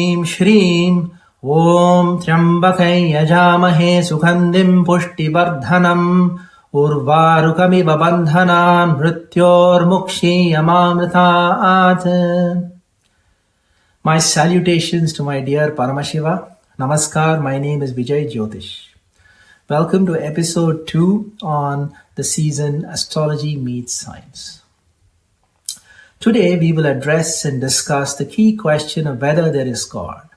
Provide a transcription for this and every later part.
ह्रीं श्रीं ॐ त्र्यम्बकै यजामहे सुगन्धिं पुष्टिवर्धनम् उर्वारुकमिव बन्धनान् मृत्योर्मुक्षीयमामृतात्. My salutations to my dear Paramashiva. Namaskar, my name is Vijay Jyotish. Welcome to episode 2 on the season Astrology Meets Science. Today we will address and discuss the key question of whether there is God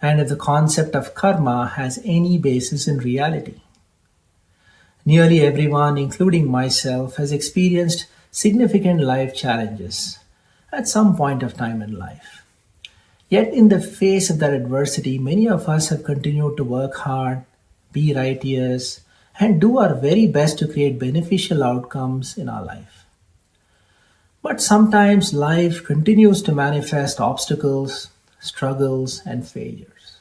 and if the concept of karma has any basis in reality. Nearly everyone, including myself, has experienced significant life challenges at some point of time in life. Yet in the face of that adversity, many of us have continued to work hard, be righteous, and do our very best to create beneficial outcomes in our life. But sometimes life continues to manifest obstacles, struggles, and failures.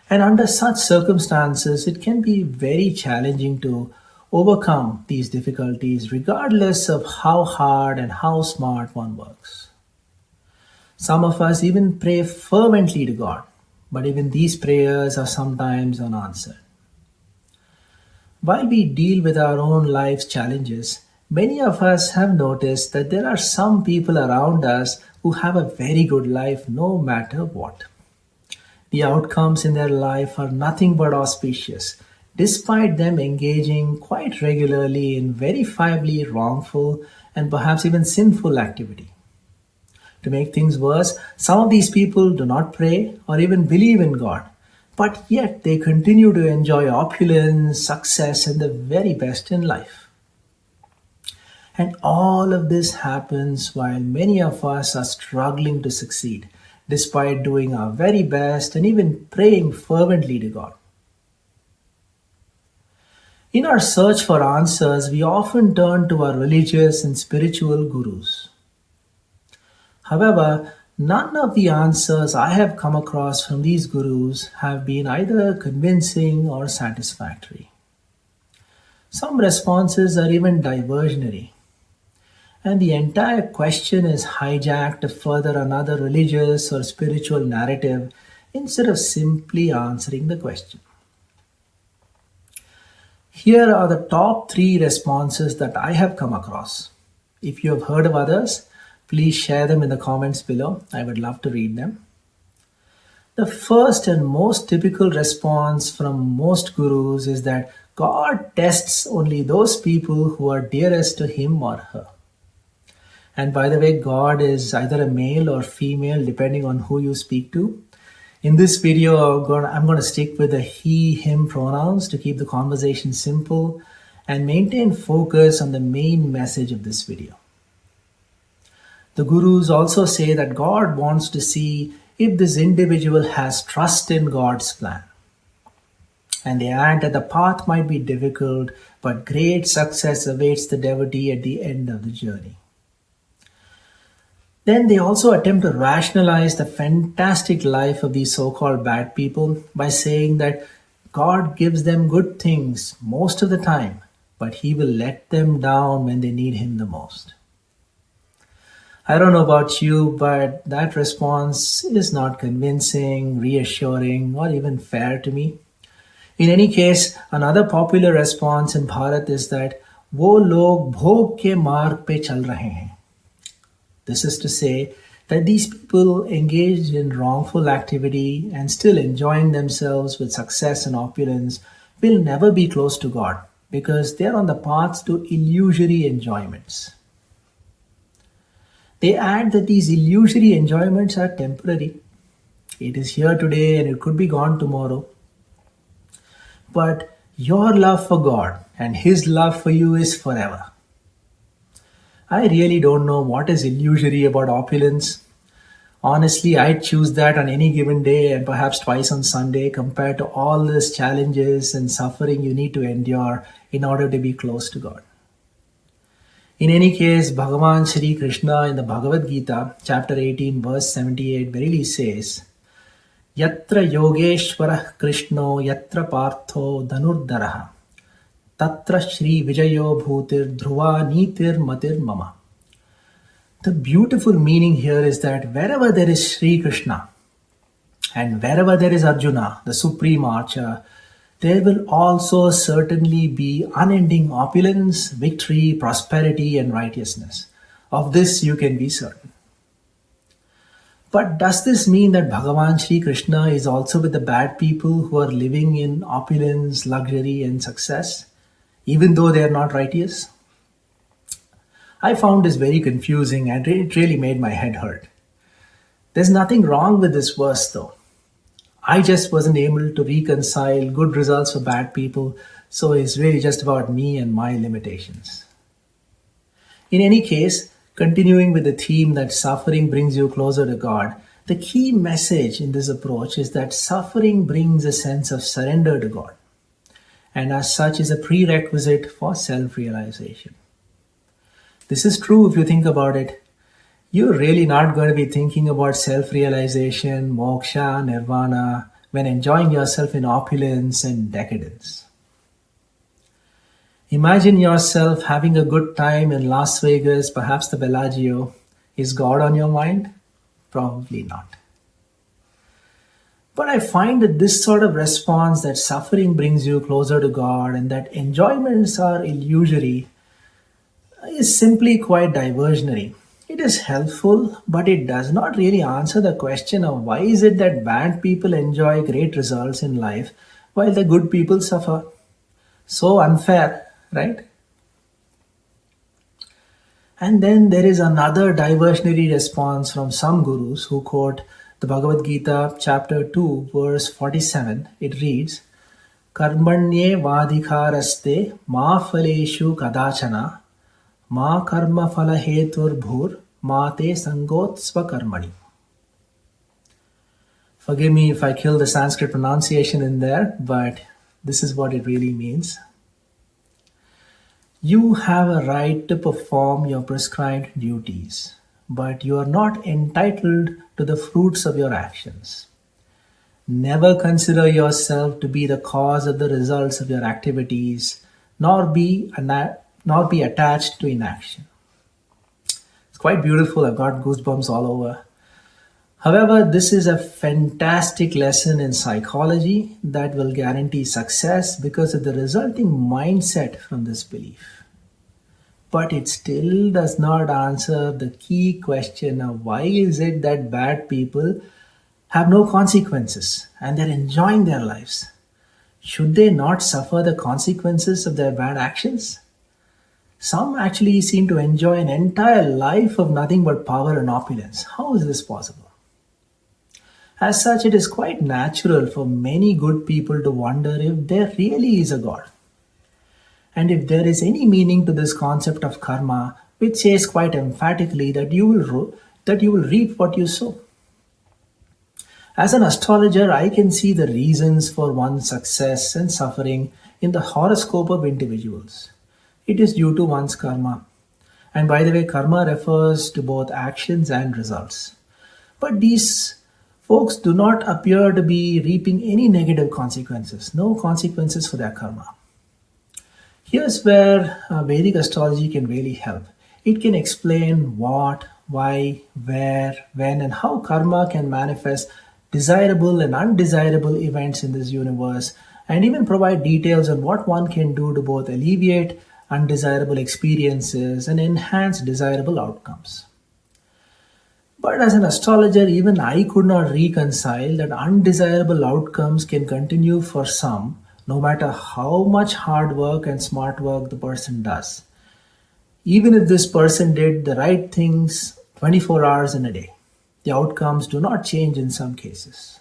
And under such circumstances, it can be very challenging to overcome these difficulties regardless of how hard and how smart one works. Some of us even pray fervently to God, but even these prayers are sometimes unanswered. While we deal with our own life's challenges, many of us have noticed that there are some people around us who have a very good life no matter what. The outcomes in their life are nothing but auspicious, despite them engaging quite regularly in verifiably wrongful and perhaps even sinful activity. To make things worse, some of these people do not pray or even believe in God, but yet they continue to enjoy opulence, success, and the very best in life. And all of this happens while many of us are struggling to succeed, despite doing our very best and even praying fervently to God. In our search for answers, we often turn to our religious and spiritual gurus. However, none of the answers I have come across from these gurus have been either convincing or satisfactory. Some responses are even diversionary, and the entire question is hijacked to further another religious or spiritual narrative instead of simply answering the question. Here are the top 3 responses that I have come across. If you have heard of others, please share them in the comments below. I would love to read them. The first and most typical response from most gurus is that God tests only those people who are dearest to him or her. And by the way, God is either a male or female depending on who you speak to. In this video, I'm going to stick with the he, him pronouns to keep the conversation simple and maintain focus on the main message of this video. The gurus also say that God wants to see if this individual has trust in God's plan. And they add that the path might be difficult, but great success awaits the devotee at the end of the journey. Then they also attempt to rationalize the fantastic life of these so-called bad people by saying that God gives them good things most of the time, but he will let them down when they need him the most. I don't know about you, but that response is not convincing, reassuring, or even fair to me. In any case, another popular response in Bharat is that वो लोग भोग के मार्ग पे चल रहे हैं. This is to say that these people engaged in wrongful activity and still enjoying themselves with success and opulence will never be close to God because they are on the path to illusory enjoyments. They add that these illusory enjoyments are temporary. It is here today and it could be gone tomorrow. But your love for God and his love for you is forever. I really don't know what is illusory about opulence. Honestly, I'd choose that on any given day and perhaps twice on Sunday compared to all these challenges and suffering you need to endure in order to be close to God. In any case, Bhagavan Shri Krishna in the Bhagavad Gita, chapter 18, verse 78, verily says, Yatra Yogeshwarah Krishno Yatra Partho Dhanurdaraha Tatra Shri Vijayo Bhutir Dhruva Nitir Matir Mama. The beautiful meaning here is that wherever there is Sri Krishna and wherever there is Arjuna, the supreme archer, there will also certainly be unending opulence, victory, prosperity, and righteousness. Of this you can be certain. But does this mean that Bhagavan Sri Krishna is also with the bad people who are living in opulence, luxury, and success, even though they are not righteous? I found this very confusing and it really made my head hurt. There's nothing wrong with this verse though. I just wasn't able to reconcile good results for bad people, so it's really just about me and my limitations. In any case, continuing with the theme that suffering brings you closer to God, the key message in this approach is that suffering brings a sense of surrender to God, and as such is a prerequisite for self realization. This is true if you think about it. You're really not going to be thinking about self realization, moksha, nirvana when enjoying yourself in opulence and decadence. Imagine yourself having a good time in Las Vegas, perhaps the Bellagio. Is God on your mind? Probably not. But I find that this sort of response that suffering brings you closer to God and that enjoyments are illusory is simply quite diversionary. It is helpful, but it does not really answer the question of why is it that bad people enjoy great results in life while the good people suffer. So unfair, right? And then there is another diversionary response from some gurus who quote the Bhagavad Gita, chapter 2, verse 47. It reads, Karmanye vadhikaraste ma phaleshu kadachana ma karma phala hetur bhur ma te sangotsva karmani. Forgive me if I kill the Sanskrit pronunciation in there, but this is what it really means. You have a right to perform your prescribed duties, but you are not entitled to the fruits of your actions. Never consider yourself to be the cause of the results of your activities, nor be attached to inaction. It's quite beautiful. I've got goosebumps all over. However, this is a fantastic lesson in psychology that will guarantee success because of the resulting mindset from this belief. But it still does not answer the key question of why is it that bad people have no consequences and they're enjoying their lives? Should they not suffer the consequences of their bad actions? Some actually seem to enjoy an entire life of nothing but power and opulence. How is this possible? As such, it is quite natural for many good people to wonder if there really is a God. And if there is any meaning to this concept of karma, which says quite emphatically that you will reap what you sow. As an astrologer, I can see the reasons for one's success and suffering in the horoscope of individuals. It is due to one's karma. And by the way, karma refers to both actions and results. But these folks do not appear to be reaping any negative consequences, no consequences for their karma. Here's where Vedic astrology can really help. It can explain what, why, where, when, and how karma can manifest desirable and undesirable events in this universe, and even provide details on what one can do to both alleviate undesirable experiences and enhance desirable outcomes. But as an astrologer, even I could not reconcile that undesirable outcomes can continue for some, no matter how much hard work and smart work the person does. Even if this person did the right things 24 hours in a day, the outcomes do not change in some cases.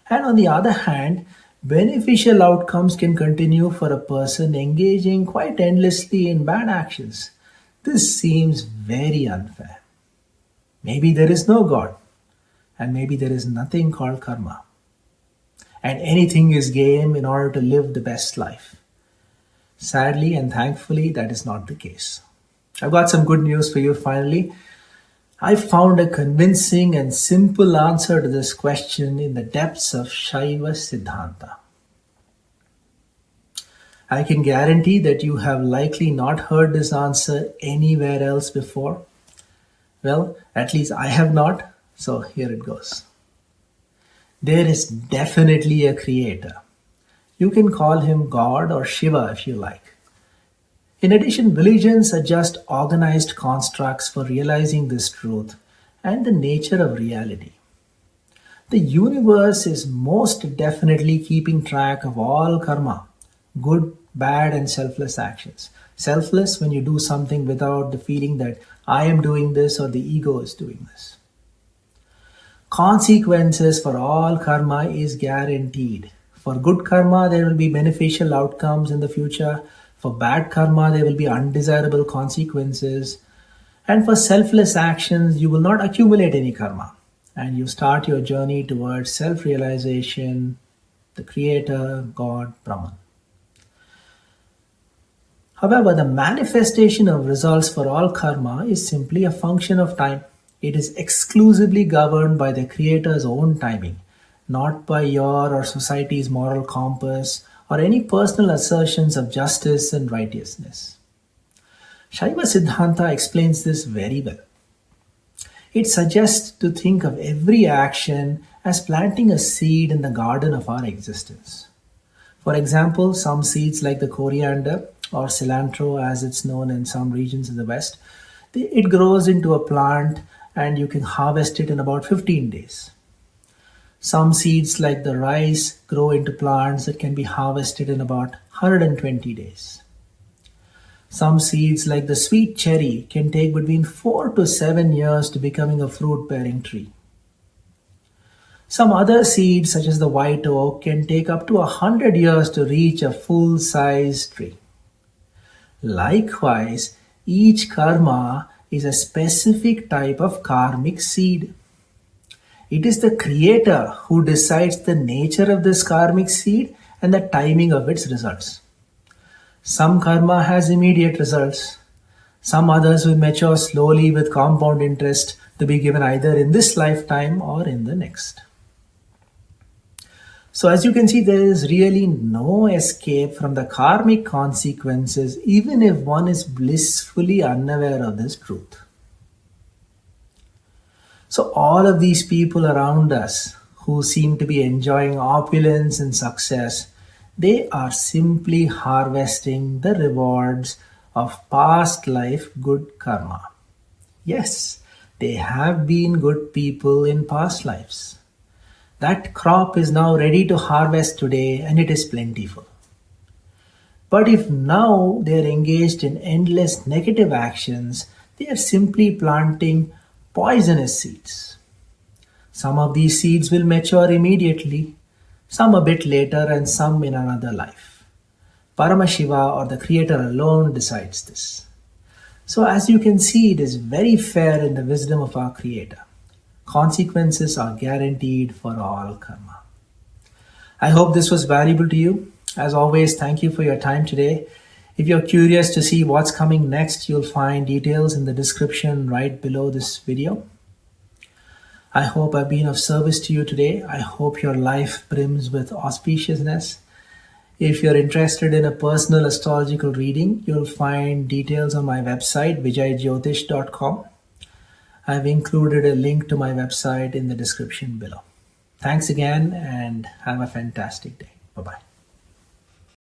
And on the other hand, beneficial outcomes can continue for a person engaging quite endlessly in bad actions. This seems very unfair. Maybe there is no God, and maybe there is nothing called karma. And anything is game in order to live the best life. Sadly and thankfully, that is not the case. I've got some good news for you finally. I found a convincing and simple answer to this question in the depths of Shaiva Siddhanta. I can guarantee that you have likely not heard this answer anywhere else before. Well, at least I have not, so here it goes. There is definitely a creator. You can call him God or Shiva if you like. In addition, religions are just organized constructs for realizing this truth and the nature of reality. The universe is most definitely keeping track of all karma, good, bad, and selfless actions. Selfless when you do something without the feeling that I am doing this or the ego is doing this. Consequences for all karma is guaranteed. For good karma, there will be beneficial outcomes in the future. For bad karma, there will be undesirable consequences. And for selfless actions, you will not accumulate any karma. And you start your journey towards self realization, the Creator, God, Brahman. However, the manifestation of results for all karma is simply a function of time. It is exclusively governed by the Creator's own timing, not by your or society's moral compass or any personal assertions of justice and righteousness. Shaiva Siddhanta explains this very well. It suggests to think of every action as planting a seed in the garden of our existence. For example, some seeds like the coriander or cilantro as it's known in some regions in the West, it grows into a plant and you can harvest it in about 15 days. Some seeds like the rice grow into plants that can be harvested in about 120 days. Some seeds like the sweet cherry can take between 4 to 7 years to becoming a fruit-bearing tree. Some other seeds such as the white oak can take up to 100 years to reach a full-size tree. Likewise, each karma is a specific type of karmic seed. It is the Creator who decides the nature of this karmic seed and the timing of its results. Some karma has immediate results. Some others will mature slowly with compound interest to be given either in this lifetime or in the next. So as you can see, there is really no escape from the karmic consequences, even if one is blissfully unaware of this truth. So all of these people around us who seem to be enjoying opulence and success, they are simply harvesting the rewards of past life good karma. Yes, they have been good people in past lives. That crop is now ready to harvest today and it is plentiful. But if now they are engaged in endless negative actions, they are simply planting poisonous seeds. Some of these seeds will mature immediately, some a bit later, and some in another life. Paramashiva or the Creator alone decides this. So as you can see, it is very fair in the wisdom of our Creator. Consequences are guaranteed for all karma. I hope this was valuable to you. As always, thank you for your time today. If you're curious to see what's coming next, you'll find details in the description right below this video. I hope I've been of service to you today. I hope your life brims with auspiciousness. If you're interested in a personal astrological reading, you'll find details on my website, vijayjyotish.com. I've included a link to my website in the description below. Thanks again and have a fantastic day. Bye-bye.